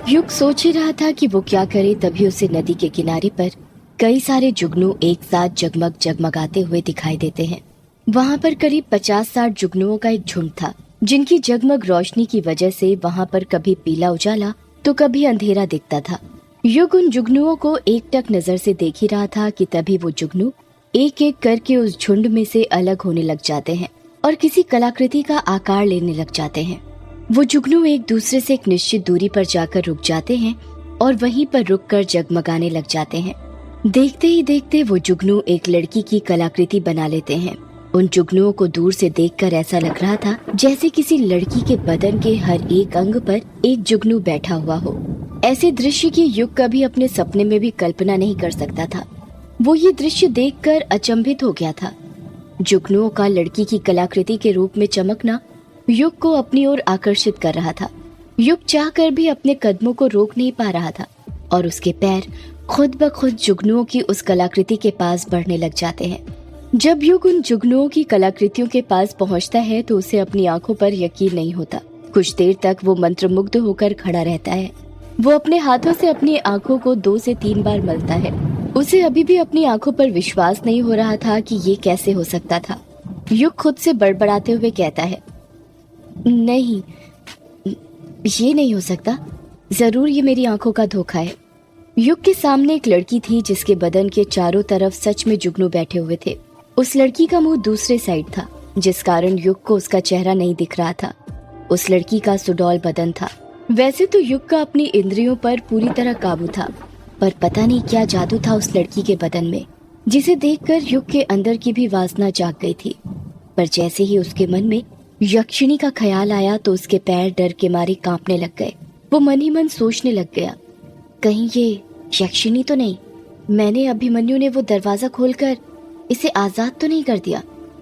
युग सोच ही रहा था कि वो क्या करे, तभी उसे नदी के किनारे पर कई सारे जुगनू एक साथ जगमग जगमगाते हुए दिखाई देते हैं। वहाँ पर करीब 50-60 जुगनुओं का एक झुंड था, जिनकी जगमग रोशनी की वजह से वहाँ पर कभी पीला उजाला तो कभी अंधेरा दिखता था। युग उन जुगनुओं को एकटक नजर से देख ही रहा था कि तभी वो जुगनू एक एक करके उस झुंड में से अलग होने लग जाते हैं और किसी कलाकृति का आकार लेने लग जाते हैं। वो जुगनू एक दूसरे से एक निश्चित दूरी पर जाकर रुक जाते हैं और वहीं पर रुककर जगमगाने लग जाते हैं। देखते ही देखते वो जुगनू एक लड़की की कलाकृति बना लेते हैं। उन जुगनुओं को दूर से देखकर ऐसा लग रहा था जैसे किसी लड़की के बदन के हर एक अंग पर एक जुगनू बैठा हुआ हो। ऐसे दृश्य की युग कभी अपने सपने में भी कल्पना नहीं कर सकता था। वो ये दृश्य देखकर अचंभित हो गया था। जुगनुओं का लड़की की कलाकृति के रूप में चमकना युग को अपनी ओर आकर्षित कर रहा था। युग चाहकर भी अपने कदमों को रोक नहीं पा रहा था और उसके पैर खुद ब खुद जुगनुओं की उस कलाकृति के पास बढ़ने लग जाते हैं। जब युग उन जुगनुओं की कलाकृतियों के पास पहुंचता है तो उसे अपनी आंखों पर यकीन नहीं होता। कुछ देर तक वो मंत्रमुग्ध होकर खड़ा रहता है। वो अपने हाथों से अपनी आंखों को 2 से 3 बार मलता है। उसे अभी भी अपनी आंखों पर विश्वास नहीं हो रहा था कि ये कैसे हो सकता था। युग खुद से बड़बड़ाते हुए कहता है, नहीं, ये नहीं हो सकता। जरूर ये मेरी आंखों का धोखा है। युग के सामने एक लड़की थी जिसके बदन के चारों तरफ सच में जुगनू बैठे हुए थे। उस लड़की का मुंह दूसरे साइड था, जिस कारण युग को उसका चेहरा नहीं दिख रहा था। उस लड़की का सुडौल बदन था। वैसे तो युग का अपनी इंद्रियों पर पूरी तरह काबू था, पर पता नहीं क्या जादू था उस लड़की के बदन में, जिसे देखकर युग के अंदर की भी वासना जाग गई थी। पर जैसे ही उसके मन में यक्षिणी का ख्याल आया तो उसके पैर डर के मारे कांपने लग गए। वो मन ही मन सोचने लग गया, कहीं ये यक्षिणी तो नहीं? मैंने अभिमन्यु ने वो दरवाजा खोलकर इसे आजाद तो नहीं कर दिया?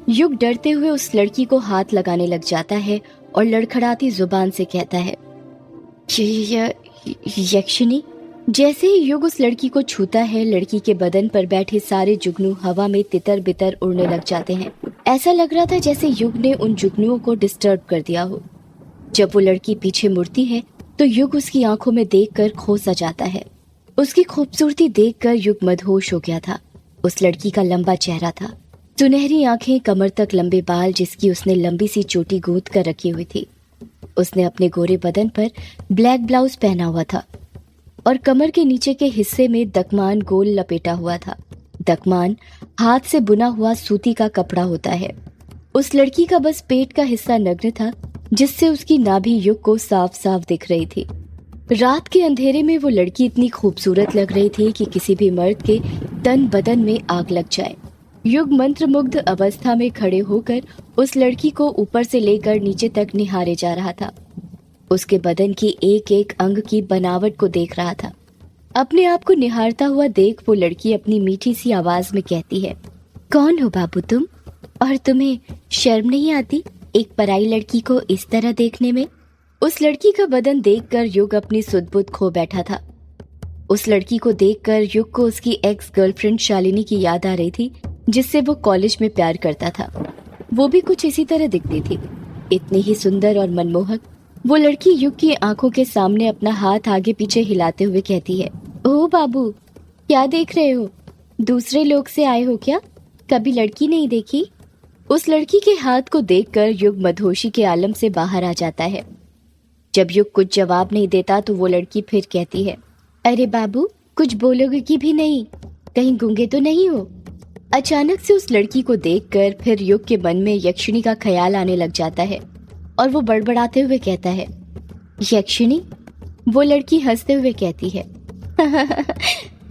युग डरते हुए उस लड़की को हाथ लगाने लग जाता है और लड़खड़ाती जुबान से कहता है, यक्षिणी। जैसे ही युग उस लड़की को छूता है, लड़की के बदन पर बैठे सारे जुगनू हवा में तितर बितर उड़ने लग जाते हैं। ऐसा लग रहा था जैसे युग ने उन जुगनुओं को डिस्टर्ब कर दिया हो। जब वो लड़की पीछे मुड़ती है तो युग उसकी आंखों में देखकर खो सा जाता है। उसकी खूबसूरती देखकर युग मदहोश हो गया था। उस लड़की का लंबा चेहरा था, सुनहरी आंखें, कमर तक लंबे बाल जिसकी उसने लंबी सी चोटी गूंथ कर रखी हुई थी। उसने अपने गोरे बदन पर ब्लैक ब्लाउज पहना हुआ था और कमर के नीचे के हिस्से में दकमान गोल लपेटा हुआ था। दकमान हाथ से बुना हुआ सूती का कपड़ा होता है। उस लड़की का बस पेट का हिस्सा नग्न था, जिससे उसकी नाभि युग को साफ साफ दिख रही थी। रात के अंधेरे में वो लड़की इतनी खूबसूरत लग रही थी कि किसी भी मर्द के तन बदन में आग लग जाए। युग मंत्रमुग्ध अवस्था में खड़े होकर उस लड़की को ऊपर से लेकर नीचे तक निहारे जा रहा था। उसके बदन की एक एक अंग की बनावट को देख रहा था। अपने आप को निहारता हुआ देख वो लड़की अपनी मीठी सी आवाज में कहती है, कौन हो बाबू तुम? और तुम्हें शर्म नहीं आती एक पराई लड़की को इस तरह देखने में? उस लड़की का बदन देखकर युग अपनी सुध-बुध खो बैठा था। उस लड़की को देखकर युग को उसकी एक्स गर्लफ्रेंड शालिनी की याद आ रही थी, जिससे वो कॉलेज में प्यार करता था। वो भी कुछ इसी तरह दिखती थी, इतनी ही सुंदर और मनमोहक। वो लड़की युग की आंखों के सामने अपना हाथ आगे पीछे हिलाते हुए कहती है, ओह बाबू, क्या देख रहे हो? दूसरे लोग से आए हो क्या? कभी लड़की नहीं देखी? उस लड़की के हाथ को देखकर युग मदहोशी के आलम से बाहर आ जाता है। जब युग कुछ जवाब नहीं देता तो वो लड़की फिर कहती है, अरे बाबू, कुछ बोलोगे कि भी नहीं? कहीं गूंगे तो नहीं हो? अचानक से उस लड़की को देखकर फिर युग के मन में यक्षिणी का ख्याल आने लग जाता है और वो बड़बड़ाते हुए कहता है, यक्षिणी? वो लड़की हंसते हुए कहती है,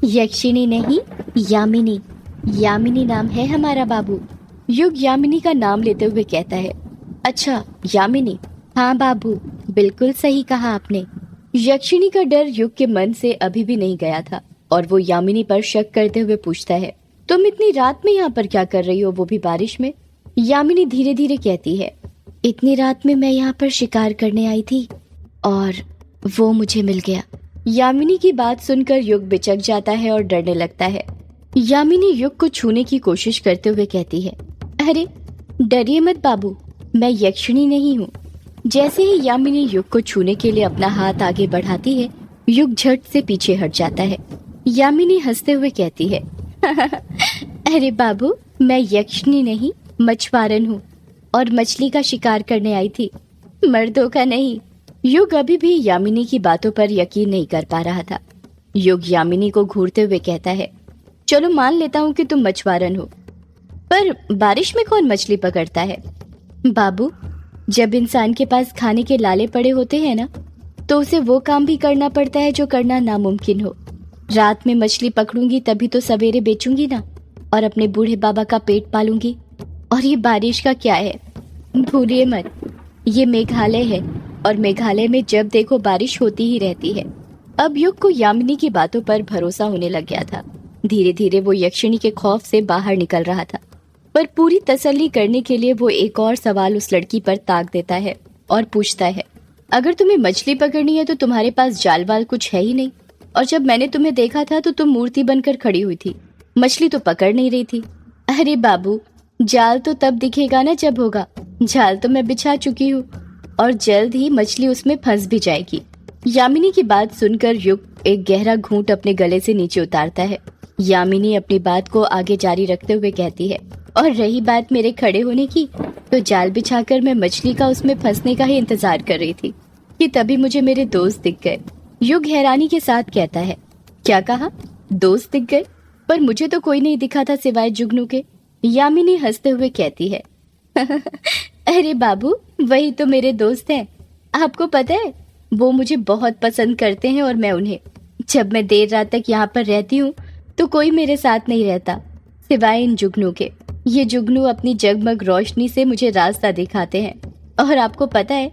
यक्षिणी नहीं, यामिनी। यामिनी नाम है हमारा बाबू। युग यामिनी का नाम लेते हुए कहता है, अच्छा यामिनी? हाँ बाबू, बिल्कुल सही कहा आपने। यक्षिणी का डर युग के मन से अभी भी नहीं गया था और वो यामिनी पर शक करते हुए पूछता है, तुम इतनी रात में यहाँ पर क्या कर रही हो, वो भी बारिश में? यामिनी धीरे धीरे कहती है, इतनी रात में मैं यहाँ पर शिकार करने आई थी और वो मुझे मिल गया। यामिनी की बात सुनकर युग बिचक जाता है और डरने लगता है। यामिनी युग को छूने की कोशिश करते हुए कहती है, अरे डरिए मत बाबू, मैं यक्षिणी नहीं हूँ। जैसे ही यामिनी युग को छूने के लिए अपना हाथ आगे बढ़ाती है, युग झट से पीछे हट जाता है। यामिनी हंसते हुए कहती है, अरे बाबू, मैं यक्षिणी नहीं मछुआरन हूँ और मछली का शिकार करने आई थी, मर्दों का नहीं। युग अभी भी यामिनी की बातों पर यकीन नहीं कर पा रहा था। युग यामिनी को घूरते हुए कहता है, चलो मान लेता हूँ कि तुम मछुआरन हो, पर बारिश में कौन मछली पकड़ता है? बाबू, जब इंसान के पास खाने के लाले पड़े होते हैं ना, तो उसे वो काम भी करना पड़ता है जो करना नामुमकिन हो। रात में मछली पकड़ूंगी तभी तो सवेरे बेचूंगी ना, और अपने बूढ़े बाबा का पेट पालूंगी। और ये बारिश का क्या है? भूलिए मत, ये मेघालय है और मेघालय में जब देखो बारिश होती ही रहती है। अब युग को यामिनी की बातों पर भरोसा होने लग गया था। धीरे धीरे वो यक्षिणी के खौफ से बाहर निकल रहा था, पर पूरी तसल्ली करने के लिए वो एक और सवाल उस लड़की पर ताक देता है और पूछता है, अगर तुम्हें मछली पकड़नी है तो तुम्हारे पास जाल वाल कुछ है ही नहीं, और जब मैंने तुम्हें देखा था तो तुम मूर्ति बनकर खड़ी हुई थी, मछली तो पकड़ नहीं रही थी। अरे बाबू, जाल तो तब दिखेगा ना जब होगा। जाल तो मैं बिछा चुकी हूँ और जल्द ही मछली उसमें फंस भी जाएगी। यामिनी की बात सुनकर युग एक गहरा घूंट अपने गले से नीचे उतारता है। यामिनी अपनी बात को आगे जारी रखते हुए कहती है, और रही बात मेरे खड़े होने की, तो जाल बिछाकर मैं मछली का उसमें फंसने का ही इंतजार कर रही थी कि तभी मुझे मेरे दोस्त दिख गए। युग हैरानी के साथ कहता है, क्या कहा? दोस्त दिख गए? पर मुझे तो कोई नहीं दिखा था सिवाय जुगनू के। यामिनी हंसते हुए कहती है, अरे बाबू, वही तो मेरे दोस्त हैं। आपको पता है, वो मुझे बहुत पसंद करते हैं और मैं उन्हें। जब मैं देर रात तक यहाँ पर रहती हूँ तो कोई मेरे साथ नहीं रहता सिवाय इन जुगनू के। ये जुगनू अपनी जगमग रोशनी से मुझे रास्ता दिखाते हैं। और आपको पता है,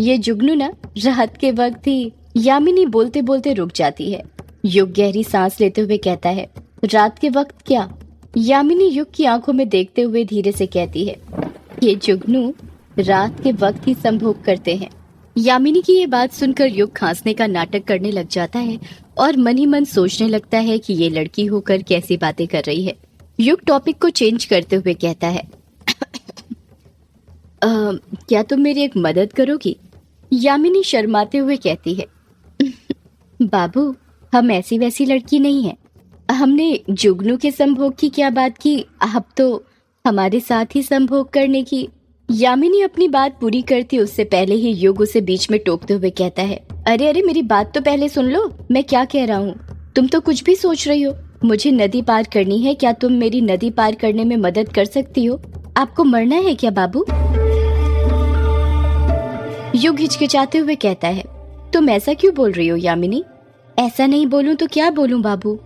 ये जुगनू ना रात के वक्त ही। यामिनी बोलते बोलते रुक जाती है। युग गहरी सांस लेते हुए कहता है, रात के वक्त क्या? यामिनी युग की आंखों में देखते हुए धीरे से कहती है, ये जुगनू रात के वक्त ही संभोग करते हैं। यामिनी की ये बात सुनकर युग खांसने का नाटक करने लग जाता है और मन ही मन सोचने लगता है कि ये लड़की होकर कैसी बातें कर रही है। युग टॉपिक को चेंज करते हुए कहता है, क्या तुम मेरी एक मदद करोगी? यामिनी शर्माते हुए कहती है, बाबू, हम ऐसी वैसी लड़की नहीं है। हमने जुगनू के संभोग की क्या बात की, आप तो हमारे साथ ही संभोग करने की। यामिनी अपनी बात पूरी करती उससे पहले ही युग उसे बीच में टोकते हुए कहता है, अरे अरे, मेरी बात तो पहले सुन लो, मैं क्या कह रहा हूँ। तुम तो कुछ भी सोच रही हो। मुझे नदी पार करनी है, क्या तुम मेरी नदी पार करने में मदद कर सकती हो? आपको मरना है क्या बाबू? युग हिचकिचाते हुए कहता है, तुम ऐसा क्यों बोल रही हो यामिनी? ऐसा नहीं बोलूं तो क्या बोलूं बाबू?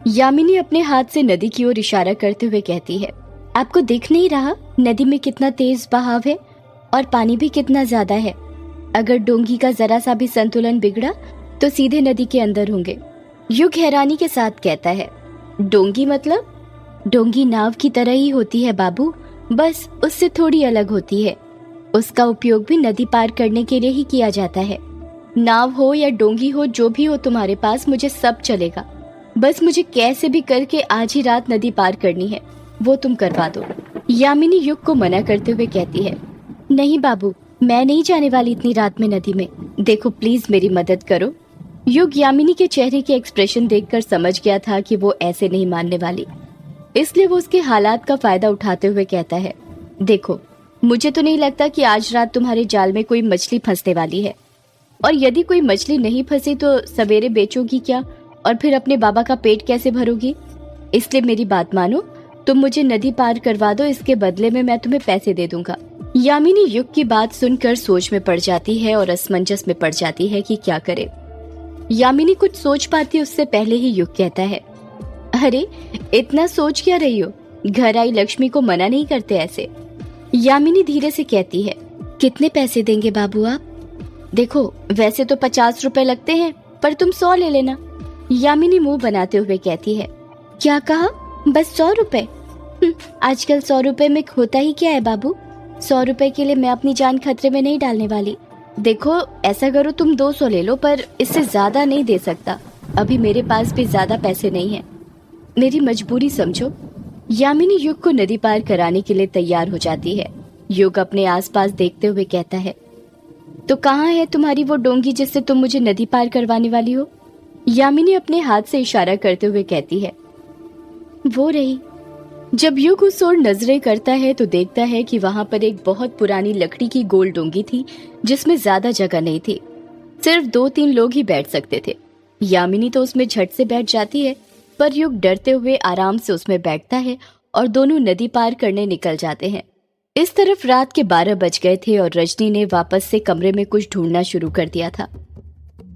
यामिनी अपने हाथ से नदी की ओर इशारा करते हुए कहती है, आपको दिख नहीं रहा नदी में कितना तेज बहाव है और पानी भी कितना ज्यादा है? अगर डोंगी का जरा सा भी संतुलन बिगड़ा तो सीधे नदी के अंदर होंगे। युग हैरानी के साथ कहता है, डोंगी मतलब? डोंगी नाव की तरह ही होती है बाबू, बस उससे थोड़ी अलग होती है। उसका उपयोग भी नदी पार करने के लिए ही किया जाता है। नाव हो या डोंगी हो, जो भी हो तुम्हारे पास, मुझे सब चलेगा। बस मुझे कैसे भी करके आज ही रात नदी पार करनी है, वो तुम करवा दो। यामिनी युग को मना करते हुए कहती है, नहीं बाबू, मैं नहीं जाने वाली इतनी रात में नदी में। देखो प्लीज मेरी मदद करो। युग यामिनी के चेहरे के एक्सप्रेशन देखकर समझ गया था कि वो ऐसे नहीं मानने वाली, इसलिए वो उसके हालात का फायदा उठाते हुए कहता है, देखो, मुझे तो नहीं लगता कि आज रात तुम्हारे जाल में कोई मछली फंसने वाली है, और यदि कोई मछली नहीं फंसी तो सवेरे बेचोगी क्या, और फिर अपने बाबा का पेट कैसे भरोगी? इसलिए मेरी बात मानो, तुम मुझे नदी पार करवा दो, इसके बदले में मैं तुम्हें पैसे दे दूंगा। यामिनी युग की बात सुनकर सोच में पड़ जाती है और असमंजस में पड़ जाती है कि क्या करे। यामिनी कुछ सोच पाती उससे पहले ही युग कहता है, अरे इतना सोच क्या रही हो, घर आई लक्ष्मी को मना नहीं करते ऐसे। यामिनी धीरे से कहती है, कितने पैसे देंगे बाबू आप? देखो, वैसे तो 50 रुपए लगते हैं, पर तुम 100 ले लेना। यामिनी मुंह बनाते हुए कहती है, क्या कहा? बस 100 रुपए? आजकल 100 रुपए में होता ही क्या है बाबू? 100 रुपए के लिए मैं अपनी जान खतरे में नहीं डालने वाली। देखो, ऐसा करो, तुम 200 ले लो, पर इससे ज्यादा नहीं दे सकता। अभी मेरे पास भी ज्यादा पैसे नहीं है, मेरी मजबूरी समझो। यामिनी युग को नदी पार कराने के लिए तैयार हो जाती है। युग अपने आसपास देखते हुए कहता है, तो कहाँ है तुम्हारी वो डोंगी जिससे तुम मुझे नदी पार करवाने वाली हो? यामिनी अपने हाथ से इशारा करते हुए कहती है, वो रही। जब युग उस ओर नजरें करता है तो देखता है कि वहां पर एक बहुत पुरानी लकड़ी की गोल डोंगी थी जिसमें ज्यादा जगह नहीं थी। सिर्फ 2-3 लोग ही बैठ सकते थे। यामिनी तो उसमें झट से बैठ जाती है, पर युग डरते हुए आराम से उसमें बैठता है और दोनों नदी पार करने निकल जाते हैं। इस तरफ रात के 12 बज गए थे और रजनी ने वापस से कमरे में कुछ ढूंढना शुरू कर दिया था।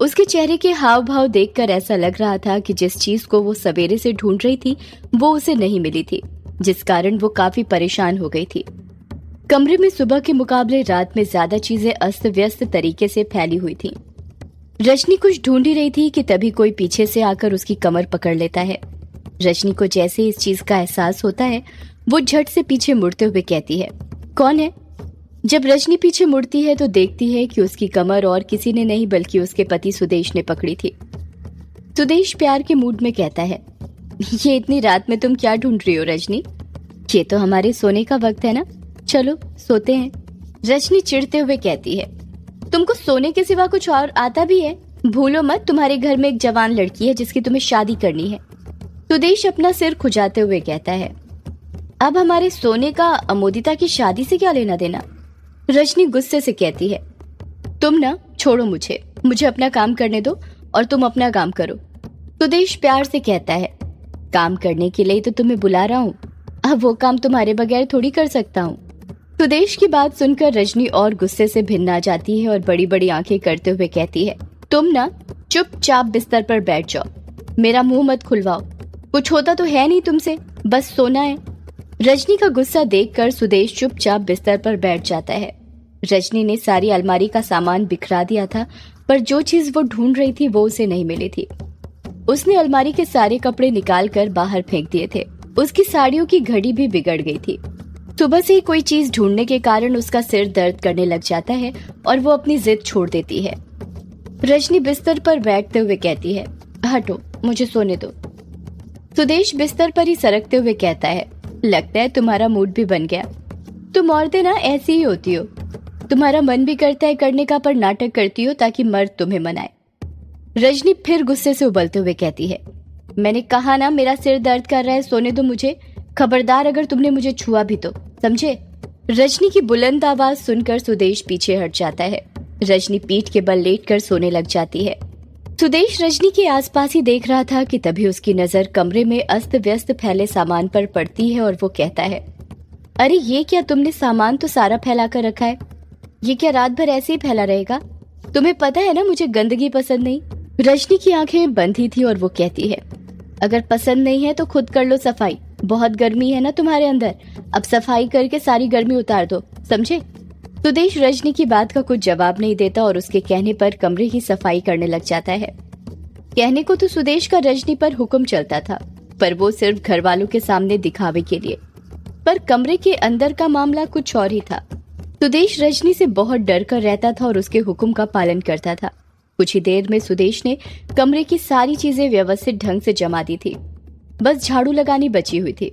उसके चेहरे के हाव भाव देखकर ऐसा लग रहा था कि जिस चीज को वो सवेरे से ढूंढ रही थी वो उसे नहीं मिली थी, जिस कारण वो काफी परेशान हो गई थी। कमरे में सुबह के मुकाबले रात में ज्यादा चीजें अस्त व्यस्त तरीके से फैली हुई थीं। रजनी कुछ ढूंढ ही रही थी कि तभी कोई पीछे से आकर उसकी कमर पकड़ लेता है। रजनी को जैसे ही इस चीज का एहसास होता है वो झट से पीछे मुड़ते हुए कहती है, कौन है? जब रजनी पीछे मुड़ती है तो देखती है कि उसकी कमर और किसी ने नहीं बल्कि उसके पति सुदेश ने पकड़ी थी। सुदेश प्यार के मूड में कहता है, ये इतनी रात में तुम क्या ढूंढ रही हो रजनी? ये तो हमारे सोने का वक्त है ना, चलो सोते हैं। रजनी चिढ़ते हुए कहती है, तुमको सोने के सिवा कुछ और आता भी है? भूलो मत तुम्हारे घर में एक जवान लड़की है जिसकी तुम्हें शादी करनी है। सुदेश अपना सिर खुजाते हुए कहता है, अब हमारे सोने का अमोदिता की शादी से क्या लेना देना? रजनी गुस्से से कहती है, तुम ना छोड़ो मुझे अपना काम करने दो और तुम अपना काम करो। सुदेश प्यार से कहता है, काम करने के लिए तो तुम्हें बुला रहा हूँ, अब वो काम तुम्हारे बगैर थोड़ी कर सकता हूँ। सुदेश की बात सुनकर रजनी और गुस्से से भिन्न आ जाती है और बड़ी बड़ी आंखें करते हुए कहती है, तुम ना चुपचाप बिस्तर पर बैठ जाओ, मेरा मुंह मत खुलवाओ, कुछ होता तो है नहीं तुमसे, बस सोना है। रजनी का गुस्सा देखकर सुदेश चुपचाप बिस्तर पर बैठ जाता है। रजनी ने सारी अलमारी का सामान बिखरा दिया था, पर जो चीज वो ढूंढ रही थी वो उसे नहीं मिली थी। उसने अलमारी के सारे कपड़े निकाल कर बाहर फेंक दिए थे। उसकी साड़ियों की घड़ी भी बिगड़ गई थी। सुबह से ही कोई चीज ढूंढने के कारण उसका सिर दर्द करने लग जाता है और वो अपनी जिद छोड़ देती है। रजनी बिस्तर पर बैठते हुए कहती है, हटो, मुझे सोने दो। सुदेश बिस्तर पर ही सरकते हुए कहता है, लगता है तुम्हारा मूड भी बन गया। तुम औरतें ना ऐसी ही होती हो, तुम्हारा मन भी करता है करने का पर नाटक करती हो ताकि मर्द तुम्हें मनाए। रजनी फिर गुस्से से उबलते हुए कहती है, मैंने कहा ना मेरा सिर दर्द कर रहा है, सोने दो मुझे, खबरदार अगर तुमने मुझे छुआ भी तो, समझे? रजनी की बुलंद आवाज सुनकर सुदेश पीछे हट जाता है। रजनी पीठ के बल लेटकर सोने लग जाती है। सुदेश रजनी के आसपास ही देख रहा था कि तभी उसकी नजर कमरे में अस्त व्यस्त फैले सामान पर पड़ती है और वो कहता है, अरे ये क्या, तुमने सामान तो सारा फैला कर रखा है, ये क्या रात भर ऐसे ही फैला रहेगा? तुम्हें पता है ना मुझे गंदगी पसंद नहीं। रजनी की आंखें बंधी थी और वो कहती है, अगर पसंद नहीं है तो खुद कर लो सफाई, बहुत गर्मी है ना तुम्हारे अंदर, अब सफाई करके सारी गर्मी उतार दो, समझे? सुदेश रजनी की बात का कुछ जवाब नहीं देता और उसके कहने पर कमरे की सफाई करने लग जाता है। कहने को तो सुदेश का रजनी पर हुक्म चलता था, पर वो सिर्फ घर वालों के सामने दिखावे के लिए, पर कमरे के अंदर का मामला कुछ और ही था। सुदेश रजनी से बहुत डर कर रहता था और उसके हुक्म का पालन करता था। कुछ ही देर में सुदेश ने कमरे की सारी चीजें व्यवस्थित ढंग से जमा दी थी, बस झाड़ू लगानी बची हुई थी।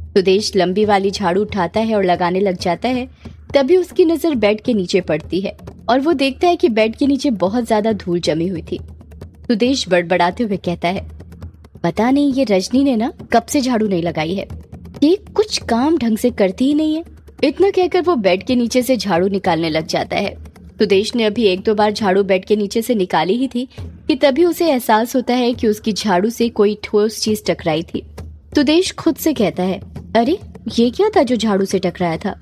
सुदेश लंबी वाली झाड़ू उठाता है और लगाने लग जाता है। तभी उसकी नजर बेड के नीचे पड़ती है और वो देखता है कि बेड के नीचे बहुत ज्यादा धूल जमी हुई थी। सुदेश बड़बड़ाते हुए कहता है, पता नहीं ये रजनी ने ना कब से झाड़ू नहीं लगाई है, ये कुछ काम ढंग से करती ही नहीं है। इतना कहकर वो बेड के नीचे से झाड़ू निकालने लग जाता है। सुदेश ने अभी 1-2 बार झाड़ू बेड के नीचे से निकाली ही थी कि तभी उसे एहसास होता है कि उसकी झाड़ू से कोई ठोस चीज टकराई थी। सुदेश खुद से कहता है, अरे ये क्या था जो झाड़ू से टकराया था?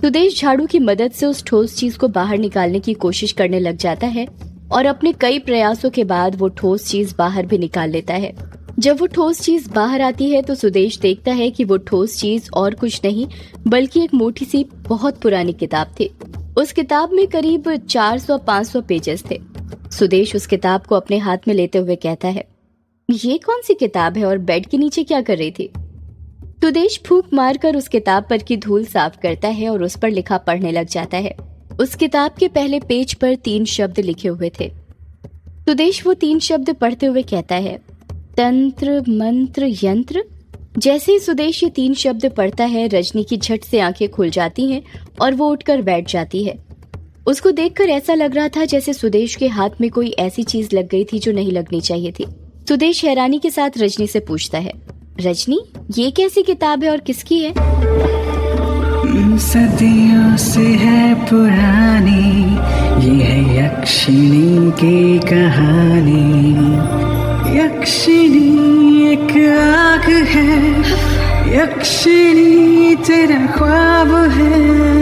सुदेश झाड़ू की मदद से उस ठोस चीज को बाहर निकालने की कोशिश करने लग जाता है और अपने कई प्रयासों के बाद वो ठोस चीज बाहर भी निकाल लेता है। जब वो ठोस चीज बाहर आती है तो सुदेश देखता है कि वो ठोस चीज और कुछ नहीं बल्कि एक मोटी सी बहुत पुरानी किताब थी। उस किताब में करीब 400-500 पेजेस थे। सुदेश उस किताब को अपने हाथ में लेते हुए कहता है, ये कौन सी किताब है और बेड के नीचे क्या कर रही थी? सुदेश फूंक मारकर उस किताब पर की धूल साफ करता है और उस पर लिखा पढ़ने लग जाता है। उस किताब के पहले पेज पर 3 शब्द लिखे हुए थे। सुदेश वो 3 शब्द पढ़ते हुए कहता है, तंत्र मंत्र यंत्र। जैसे ही सुदेश ये 3 शब्द पढ़ता है, रजनी की झट से आंखें खुल जाती हैं और वो उठकर बैठ जाती है। उसको देखकर ऐसा लग रहा था जैसे सुदेश के हाथ में कोई ऐसी चीज लग गई थी जो नहीं लगनी चाहिए थी। सुदेश हैरानी के साथ रजनी से पूछता है, रजनी, ये कैसी किताब है और किसकी है? सदियों से है पुरानी, ये है यक्षिणी की कहानी। यक्षिणी एक आग है, यक्षिणी तेरा ख्वाब है।